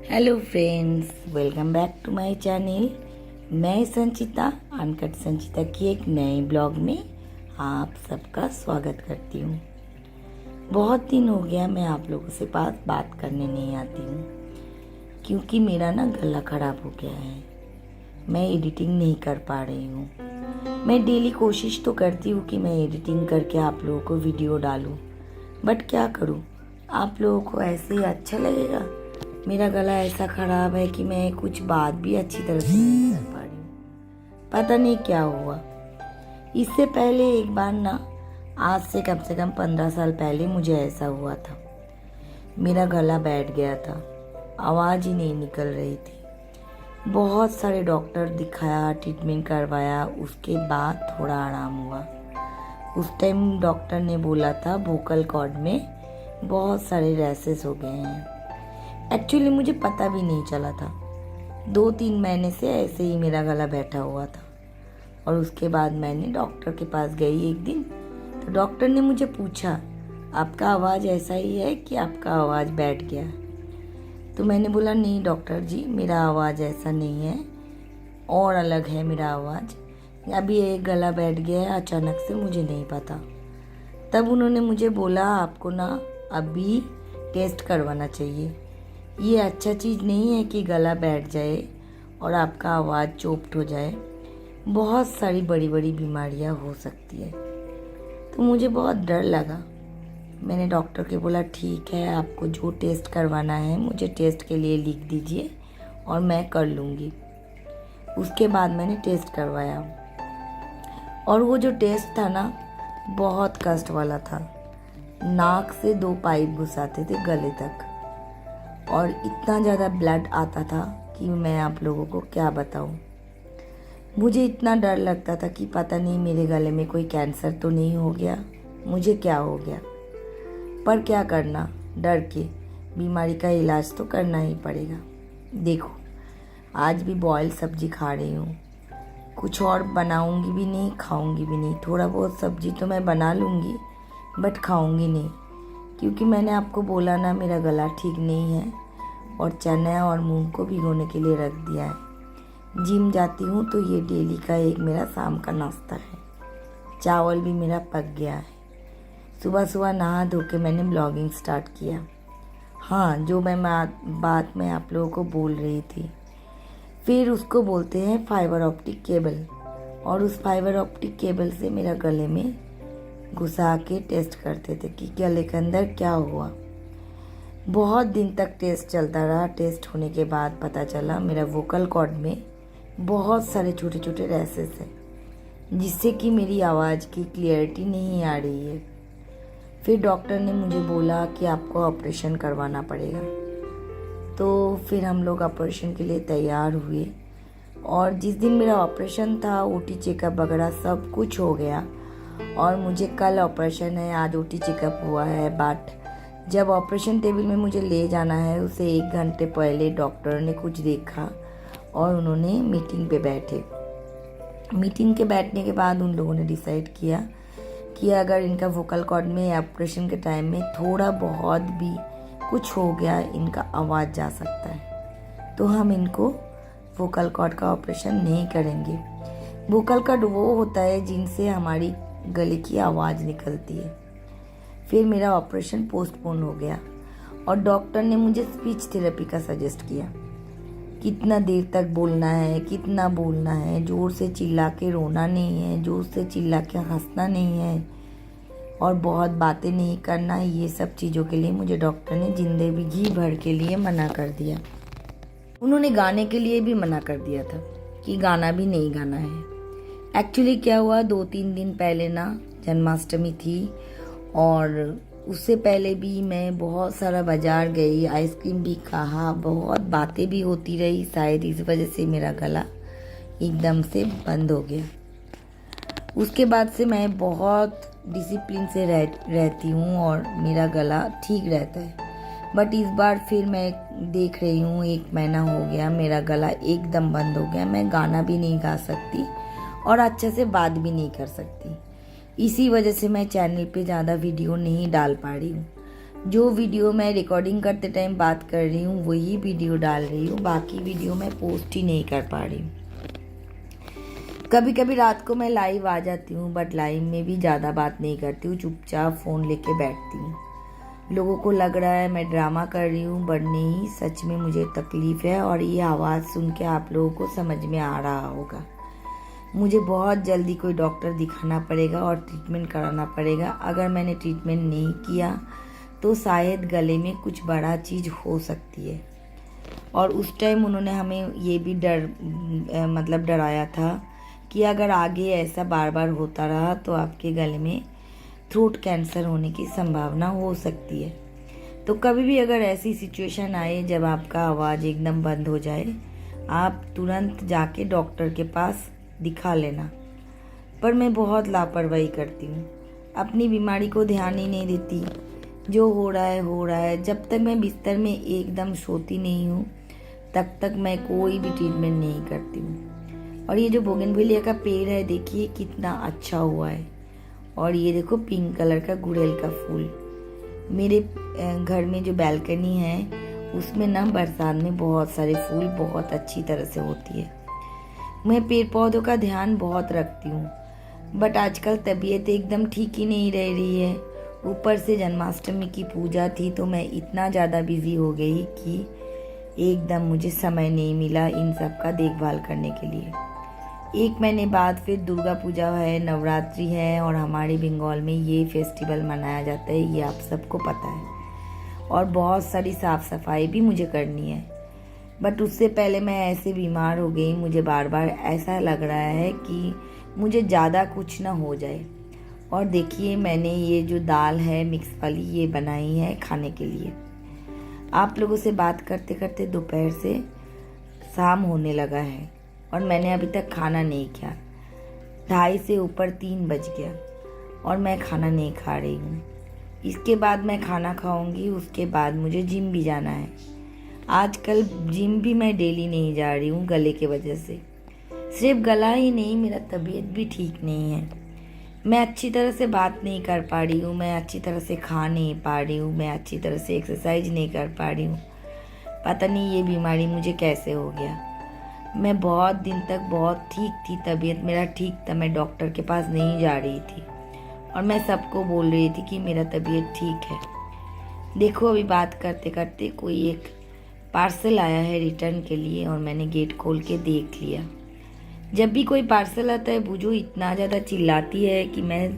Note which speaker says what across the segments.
Speaker 1: Hello friends, welcome back to my channel. मैं Sanchita uncut संचिता की एक नए ब्लॉग में आप सबका स्वागत करती हूँ। बहुत दिन हो गया मैं आप लोगों से पास बात करने नहीं आती हूँ क्योंकि मेरा ना गला खराब हो गया है। मैं एडिटिंग नहीं कर पा रही हूँ। मैं डेली कोशिश तो करती हूँ कि मैं एडिटिंग करके आप लोगों को वीडियो डालूँ, बट क्या करूँ, आप लोगों को ऐसे ही अच्छा लगेगा। मेरा गला ऐसा ख़राब है कि मैं कुछ बात भी अच्छी तरह से नहीं कर पा रही हूँ। पता नहीं क्या हुआ। इससे पहले एक बार ना, आज से कम 15 साल पहले मुझे ऐसा हुआ था। मेरा गला बैठ गया था, आवाज़ ही नहीं निकल रही थी। बहुत सारे डॉक्टर दिखाया, ट्रीटमेंट करवाया, उसके बाद थोड़ा आराम हुआ। उस टाइम डॉक्टर ने बोला था वोकल कॉर्ड में बहुत सारे रैसेस हो गए हैं। एक्चुअली मुझे पता भी नहीं चला था। 2-3 महीने से ऐसे ही मेरा गला बैठा हुआ था। और उसके बाद मैंने डॉक्टर के पास गई एक दिन, तो डॉक्टर ने मुझे पूछा, आपका आवाज़ ऐसा ही है कि आपका आवाज़ बैठ गया है? तो मैंने बोला, नहीं डॉक्टर जी, मेरा आवाज़ ऐसा नहीं है, और अलग है मेरा आवाज़। अभी एक गला बैठ गया है अचानक से, मुझे नहीं पता। तब उन्होंने मुझे बोला, आपको ना अभी टेस्ट करवाना चाहिए। ये अच्छा चीज़ नहीं है कि गला बैठ जाए और आपका आवाज़ चोप्ट हो जाए। बहुत सारी बड़ी बड़ी बीमारियां हो सकती है। तो मुझे बहुत डर लगा। मैंने डॉक्टर के बोला, ठीक है, आपको जो टेस्ट करवाना है मुझे टेस्ट के लिए लिख दीजिए और मैं कर लूँगी। उसके बाद मैंने टेस्ट करवाया और वो जो टेस्ट था ना, बहुत कष्ट वाला था। नाक से 2 पाइप घुसाते थे गले तक और इतना ज़्यादा ब्लड आता था कि मैं आप लोगों को क्या बताऊं। मुझे इतना डर लगता था कि पता नहीं मेरे गले में कोई कैंसर तो नहीं हो गया, मुझे क्या हो गया। पर क्या करना, डर के बीमारी का इलाज तो करना ही पड़ेगा। देखो, आज भी बॉयल सब्जी खा रही हूँ। कुछ और बनाऊँगी भी नहीं, खाऊँगी भी नहीं। थोड़ा बहुत सब्जी तो मैं बना लूँगी, बट खाऊँगी नहीं, क्योंकि मैंने आपको बोला ना, मेरा गला ठीक नहीं है। और चना और मूंग को भिगोने के लिए रख दिया है। जिम जाती हूँ तो ये डेली का एक मेरा शाम का नाश्ता है। चावल भी मेरा पक गया है। सुबह सुबह नहा धो के मैंने ब्लॉगिंग स्टार्ट किया। हाँ, जो बात मैं आप लोगों को बोल रही थी, फिर उसको बोलते हैं फाइबर ऑप्टिक केबल। और उस फाइबर ऑप्टिक केबल से मेरा गले में घुसा के टेस्ट करते थे कि गले के अंदर क्या हुआ। बहुत दिन तक टेस्ट चलता रहा। टेस्ट होने के बाद पता चला मेरा वोकल कॉर्ड में बहुत सारे छोटे छोटे रैसेस हैं, जिससे कि मेरी आवाज़ की क्लियरिटी नहीं आ रही है। फिर डॉक्टर ने मुझे बोला कि आपको ऑपरेशन करवाना पड़ेगा। तो फिर हम लोग ऑपरेशन के लिए तैयार हुए। और जिस दिन मेरा ऑपरेशन था, ओटी चेकअप वगैरह सब कुछ हो गया। और मुझे कल ऑपरेशन है, आज ओटी चेकअप हुआ है। बट जब ऑपरेशन टेबल में मुझे ले जाना है, उसे 1 घंटे पहले डॉक्टर ने कुछ देखा और उन्होंने मीटिंग पे बैठे। मीटिंग के बैठने के बाद उन लोगों ने डिसाइड किया कि अगर इनका वोकल कॉर्ड में ऑपरेशन के टाइम में थोड़ा बहुत भी कुछ हो गया, इनका आवाज़ जा सकता है, तो हम इनको वोकल कॉर्ड का ऑपरेशन नहीं करेंगे। वोकल कॉर्ड वो होता है जिनसे हमारी गले की आवाज़ निकलती है। फिर मेरा ऑपरेशन पोस्टपोन हो गया और डॉक्टर ने मुझे स्पीच थेरेपी का सजेस्ट किया। कितना देर तक बोलना है, कितना बोलना है, ज़ोर से चिल्ला के रोना नहीं है, ज़ोर से चिल्ला के हंसना नहीं है, और बहुत बातें नहीं करना। ये सब चीज़ों के लिए मुझे डॉक्टर ने जिंदगी भर के लिए मना कर दिया। उन्होंने गाने के लिए भी मना कर दिया था कि गाना भी नहीं गाना है। एक्चुअली क्या हुआ, 2-3 दिन पहले ना जन्माष्टमी थी, और उससे पहले भी मैं बहुत सारा बाज़ार गई, आइसक्रीम भी खाया, बहुत बातें भी होती रही। शायद इस वजह से मेरा गला एकदम से बंद हो गया। उसके बाद से मैं बहुत डिसिप्लिन से रहती हूँ और मेरा गला ठीक रहता है। बट इस बार फिर मैं देख रही हूँ, 1 महीना हो गया, मेरा गला एकदम बंद हो गया। मैं गाना भी नहीं गा सकती और अच्छे से बात भी नहीं कर सकती। इसी वजह से मैं चैनल पे ज़्यादा वीडियो नहीं डाल पा रही हूँ। जो वीडियो मैं रिकॉर्डिंग करते टाइम बात कर रही हूँ वही वीडियो डाल रही हूँ, बाकी वीडियो मैं पोस्ट ही नहीं कर पा रही हूँ। कभी कभी रात को मैं लाइव आ जाती हूँ, बट लाइव में भी ज़्यादा बात नहीं करती हूँ, चुपचाप फ़ोन लेके बैठती हूँ। लोगों को लग रहा है मैं ड्रामा कर रही हूँ, बट नहीं, सच में मुझे तकलीफ़ है और ये आवाज़ सुन के आप लोगों को समझ में आ रहा होगा। मुझे बहुत जल्दी कोई डॉक्टर दिखाना पड़ेगा और ट्रीटमेंट कराना पड़ेगा। अगर मैंने ट्रीटमेंट नहीं किया तो शायद गले में कुछ बड़ा चीज़ हो सकती है। और उस टाइम उन्होंने हमें ये भी डराया था कि अगर आगे ऐसा बार बार होता रहा तो आपके गले में थ्रोट कैंसर होने की संभावना हो सकती है। तो कभी भी अगर ऐसी सिचुएशन आए जब आपका आवाज़ एकदम बंद हो जाए, आप तुरंत जाके डॉक्टर के पास दिखा लेना। पर मैं बहुत लापरवाही करती हूँ, अपनी बीमारी को ध्यान ही नहीं देती। जो हो रहा है। जब तक मैं बिस्तर में एकदम सोती नहीं हूँ तब तक मैं कोई भी ट्रीटमेंट नहीं करती हूँ। और ये जो बोगनविलिया का पेड़ है, देखिए कितना अच्छा हुआ है। और ये देखो पिंक कलर का गुड़हल का फूल। मेरे घर में जो बैल्कनी है उसमें ना बरसात में बहुत सारे फूल बहुत अच्छी तरह से होती है। मैं पेड़ पौधों का ध्यान बहुत रखती हूँ, बट आजकल तबीयत एकदम ठीक ही नहीं रह रही है। ऊपर से जन्माष्टमी की पूजा थी तो मैं इतना ज़्यादा बिजी हो गई कि एकदम मुझे समय नहीं मिला इन सब का देखभाल करने के लिए। 1 महीने बाद फिर दुर्गा पूजा है, नवरात्रि है और हमारे बंगाल में ये फेस्टिवल मनाया जाता है, ये आप सबको पता है। और बहुत सारी साफ़ सफाई भी मुझे करनी है। बट उससे पहले मैं ऐसे बीमार हो गई, मुझे बार बार ऐसा लग रहा है कि मुझे ज़्यादा कुछ ना हो जाए। और देखिए मैंने ये जो दाल है मिक्स वाली ये बनाई है खाने के लिए। आप लोगों से बात करते करते दोपहर से शाम होने लगा है और मैंने अभी तक खाना नहीं किया। 2:30 से ऊपर 3 बज गया और मैं खाना नहीं खा रही हूँ। इसके बाद मैं खाना खाऊंगी, उसके बाद मुझे जिम भी जाना है। आजकल जिम भी मैं डेली नहीं जा रही हूँ गले की वजह से। सिर्फ गला ही नहीं, मेरा तबीयत भी ठीक नहीं है। मैं अच्छी तरह से बात नहीं कर पा रही हूँ, मैं अच्छी तरह से खा नहीं पा रही हूँ, मैं अच्छी तरह से एक्सरसाइज नहीं कर पा रही हूँ। पता नहीं ये बीमारी मुझे कैसे हो गया। मैं बहुत दिन तक बहुत ठीक थी, तबीयत मेरा ठीक था, मैं डॉक्टर के पास नहीं जा रही थी और मैं सबको बोल रही थी कि मेरा तबीयत ठीक है। देखो अभी बात करते करते कोई एक पार्सल आया है रिटर्न के लिए और मैंने गेट खोल के देख लिया। जब भी कोई पार्सल आता है बुजू इतना ज़्यादा चिल्लाती है कि मैं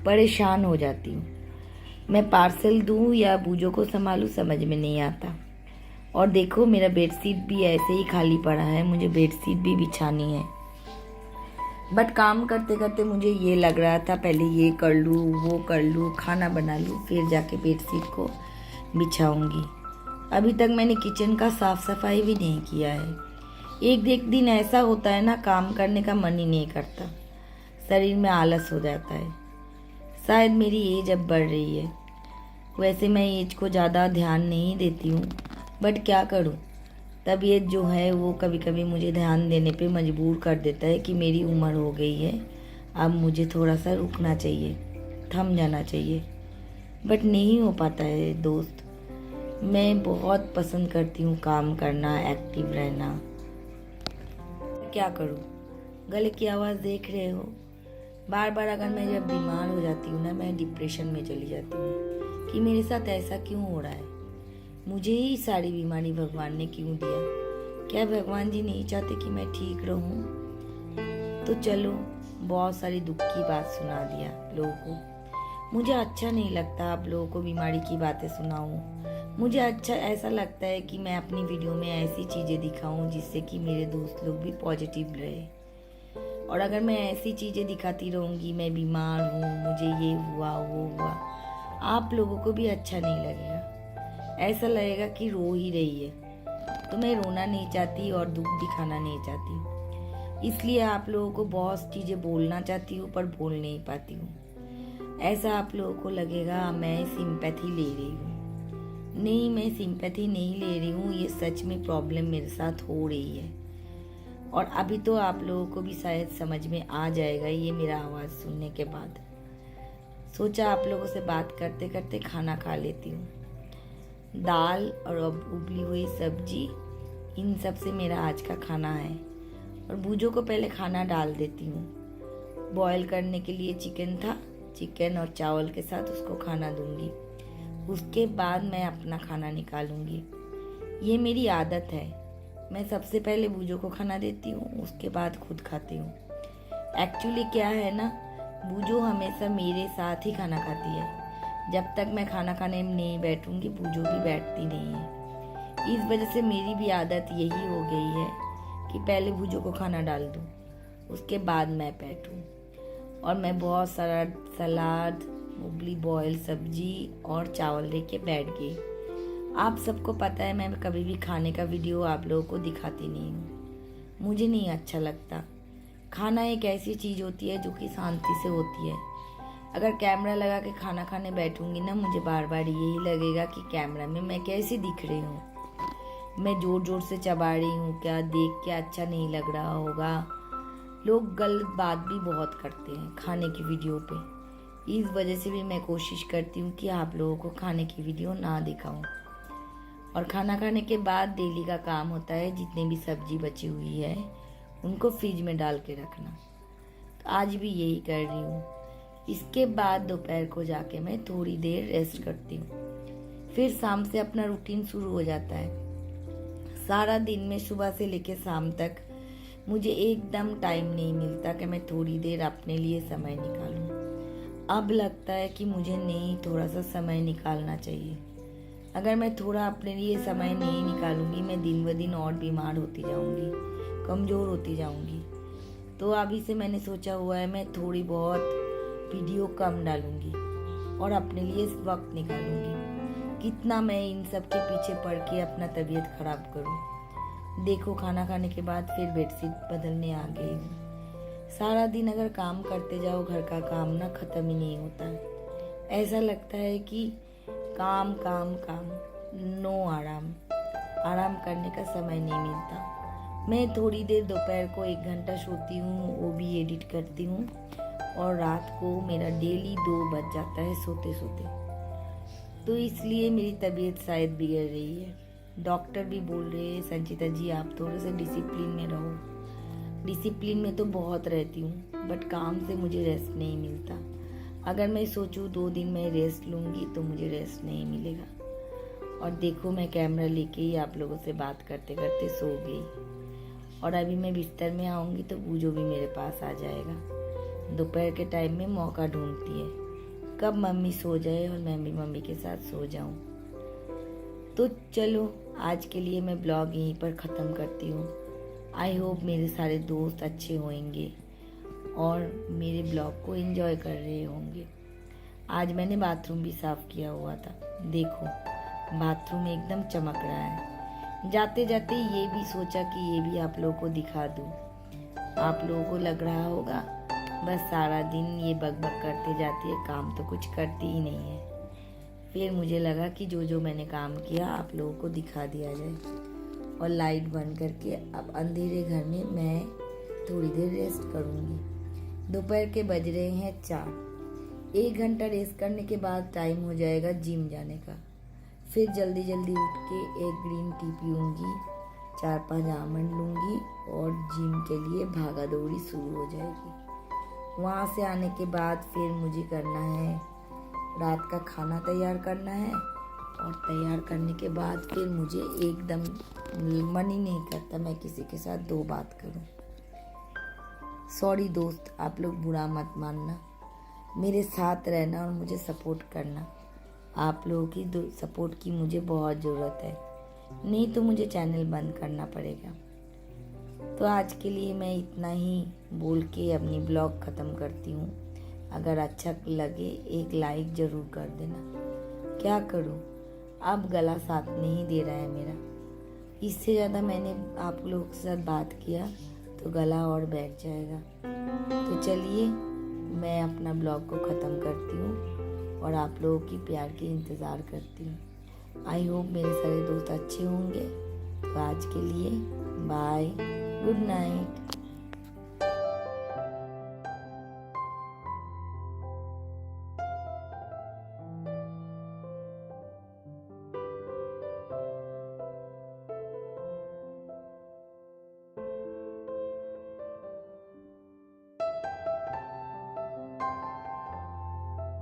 Speaker 1: परेशान हो जाती हूँ। मैं पार्सल दूँ या बुजू को संभालूँ समझ में नहीं आता। और देखो मेरा बेडशीट भी ऐसे ही खाली पड़ा है, मुझे बेडशीट भी बिछानी है। बट काम करते करते मुझे ये लग रहा था पहले ये कर लूँ, वो कर लूँ, खाना बना लूँ, फिर जाके बेडशीट को बिछाऊँगी। अभी तक मैंने किचन का साफ़ सफाई भी नहीं किया है। एक दिन ऐसा होता है ना, काम करने का मन ही नहीं करता, शरीर में आलस हो जाता है। शायद मेरी एज अब बढ़ रही है। वैसे मैं एज को ज़्यादा ध्यान नहीं देती हूँ, बट क्या करूँ, तबीयत जो है वो कभी कभी मुझे ध्यान देने पे मजबूर कर देता है कि मेरी उम्र हो गई है, अब मुझे थोड़ा सा रुकना चाहिए, थम जाना चाहिए। बट नहीं हो पाता है दोस्त। मैं बहुत पसंद करती हूँ काम करना, एक्टिव रहना। क्या करूँ, गले की आवाज़ देख रहे हो। बार बार अगर मैं जब बीमार हो जाती हूँ ना, मैं डिप्रेशन में चली जाती हूँ कि मेरे साथ ऐसा क्यों हो रहा है, मुझे ही सारी बीमारी भगवान ने क्यों दिया। क्या भगवान जी नहीं चाहते कि मैं ठीक रहूँ? तो चलो बहुत सारी दुख की बात सुना दिया लोगों को। मुझे अच्छा नहीं लगता आप लोगों को बीमारी की बातें सुनाऊँ। मुझे अच्छा ऐसा लगता है कि मैं अपनी वीडियो में ऐसी चीज़ें दिखाऊं जिससे कि मेरे दोस्त लोग भी पॉजिटिव रहे। और अगर मैं ऐसी चीज़ें दिखाती रहूँगी, मैं बीमार हूँ, मुझे ये हुआ वो हुआ, आप लोगों को भी अच्छा नहीं लगेगा। ऐसा लगेगा कि रो ही रही है। तो मैं रोना नहीं चाहती और दुख दिखाना नहीं चाहती, इसलिए आप लोगों को बहुत चीज़ें बोलना चाहती हूँ पर बोल नहीं पाती हूँ। ऐसा आप लोगों को लगेगा मैं सिंपैथी ले रही हूँ। नहीं, मैं सिंपैथी नहीं ले रही हूँ, ये सच में प्रॉब्लम मेरे साथ हो रही है। और अभी तो आप लोगों को भी शायद समझ में आ जाएगा ये मेरा आवाज़ सुनने के बाद। सोचा आप लोगों से बात करते करते खाना खा लेती हूँ। दाल और अब उबली हुई सब्जी, इन सब से मेरा आज का खाना है। और बूजो को पहले खाना डाल देती हूँ। बॉईल करने के लिए चिकन था, चिकन और चावल के साथ उसको खाना दूंगी। उसके बाद मैं अपना खाना निकालूंगी। ये मेरी आदत है, मैं सबसे पहले बूजो को खाना देती हूँ, उसके बाद खुद खाती हूँ। एक्चुअली क्या है ना, बूजो हमेशा मेरे साथ ही खाना खाती है। जब तक मैं खाना खाने में नहीं बैठूंगी, बूजो भी बैठती नहीं है। इस वजह से मेरी भी आदत यही हो गई है कि पहले बूजो को खाना डाल दूँ, उसके बाद मैं बैठूँ। और मैं बहुत सारा सलाद, उबली बॉयल सब्जी और चावल लेके बैठ गई। आप सबको पता है मैं कभी भी खाने का वीडियो आप लोगों को दिखाती नहीं हूँ, मुझे नहीं अच्छा लगता। खाना एक ऐसी चीज़ होती है जो कि शांति से होती है। अगर कैमरा लगा के खाना खाने बैठूंगी ना, मुझे बार बार यही लगेगा कि कैमरा में मैं कैसी दिख रही हूँ, मैं जोर जोर से चबा रही हूँ क्या, देख के अच्छा नहीं लग रहा होगा। लोग गलत बात भी बहुत करते हैं खाने की वीडियो पे। इस वजह से भी मैं कोशिश करती हूँ कि आप लोगों को खाने की वीडियो ना दिखाऊं। और खाना खाने के बाद डेली का काम होता है, जितने भी सब्जी बची हुई है उनको फ्रिज में डाल के रखना। तो आज भी यही कर रही हूँ। इसके बाद दोपहर को जाके मैं थोड़ी देर रेस्ट करती हूँ। फिर शाम से अपना रूटीन शुरू हो जाता है। सारा दिन में सुबह से लेकर शाम तक मुझे एकदम टाइम नहीं मिलता कि मैं थोड़ी देर अपने लिए समय निकालूं। अब लगता है कि मुझे नहीं, थोड़ा सा समय निकालना चाहिए। अगर मैं थोड़ा अपने लिए समय नहीं निकालूंगी, मैं दिन ब दिन और बीमार होती जाऊंगी, कमज़ोर होती जाऊंगी। तो अभी से मैंने सोचा हुआ है मैं थोड़ी बहुत वीडियो कम डालूंगी और अपने लिए वक्त निकालूंगी। कितना मैं इन सब के पीछे पड़ के अपना तबीयत खराब करूं। देखो, खाना खाने के बाद फिर बेडशीट बदलने आ गई हूँ। सारा दिन अगर काम करते जाओ, घर का काम ना खत्म ही नहीं होता है। ऐसा लगता है कि काम काम काम, नो आराम। आराम करने का समय नहीं मिलता। मैं थोड़ी देर दोपहर को 1 घंटा सोती हूँ, वो भी एडिट करती हूँ। और रात को मेरा डेली 2 बज जाता है सोते सोते। तो इसलिए मेरी तबीयत शायद बिगड़ रही है। डॉक्टर भी बोल रहे हैं, संचिता जी आप थोड़े से डिसिप्लिन में रहो। डिसिप्लिन में तो बहुत रहती हूँ, बट काम से मुझे रेस्ट नहीं मिलता। अगर मैं सोचूं 2 दिन मैं रेस्ट लूँगी तो मुझे रेस्ट नहीं मिलेगा। और देखो, मैं कैमरा लेके ही आप लोगों से बात करते करते सो गई। और अभी मैं बिस्तर में आऊँगी तो बूजो भी मेरे पास आ जाएगा। दोपहर के टाइम में मौका ढूंढती है कब मम्मी सो जाए और मैं भी मम्मी के साथ सो जाऊं। तो चलो, आज के लिए मैं ब्लॉग यहीं पर ख़त्म करती हूँ। आई होप मेरे सारे दोस्त अच्छे होंगे और मेरे ब्लॉग को एंजॉय कर रहे होंगे। आज मैंने बाथरूम भी साफ़ किया हुआ था। देखो, बाथरूम एकदम चमक रहा है। जाते जाते ये भी सोचा कि ये भी आप लोगों को दिखा दूँ। आप लोगों को लग रहा होगा बस सारा दिन ये बकबक करते जाती है, काम तो कुछ करती ही नहीं है। फिर मुझे लगा कि जो जो मैंने काम किया आप लोगों को दिखा दिया जाए। और लाइट बंद करके अब अंधेरे घर में मैं थोड़ी देर रेस्ट करूँगी। दोपहर के बज रहे हैं 4। 1 घंटा रेस्ट करने के बाद टाइम हो जाएगा जिम जाने का। फिर जल्दी जल्दी उठ के एक ग्रीन टी पीऊँगी, 4-5 आमंड लूँगी और जिम के लिए भागा दौड़ी शुरू हो जाएगी। वहाँ से आने के बाद फिर मुझे करना है रात का खाना तैयार करना है। और तैयार करने के बाद फिर मुझे एकदम मन ही नहीं करता मैं किसी के साथ 2 बात करूं। सॉरी दोस्त, आप लोग बुरा मत मानना। मेरे साथ रहना और मुझे सपोर्ट करना। आप लोगों की सपोर्ट की मुझे बहुत ज़रूरत है, नहीं तो मुझे चैनल बंद करना पड़ेगा। तो आज के लिए मैं इतना ही बोल के अपनी ब्लॉग ख़त्म करती हूँ। अगर अच्छा लगे एक लाइक ज़रूर कर देना। क्या करूँ, अब गला साथ नहीं दे रहा है मेरा। इससे ज़्यादा मैंने आप लोगों के साथ बात किया तो गला और बैठ जाएगा। तो चलिए, मैं अपना ब्लॉग को ख़त्म करती हूँ और आप लोगों की प्यार की इंतज़ार करती हूँ। आई होप मेरे सारे दोस्त अच्छे होंगे। तो आज के लिए बाय, गुड नाइट।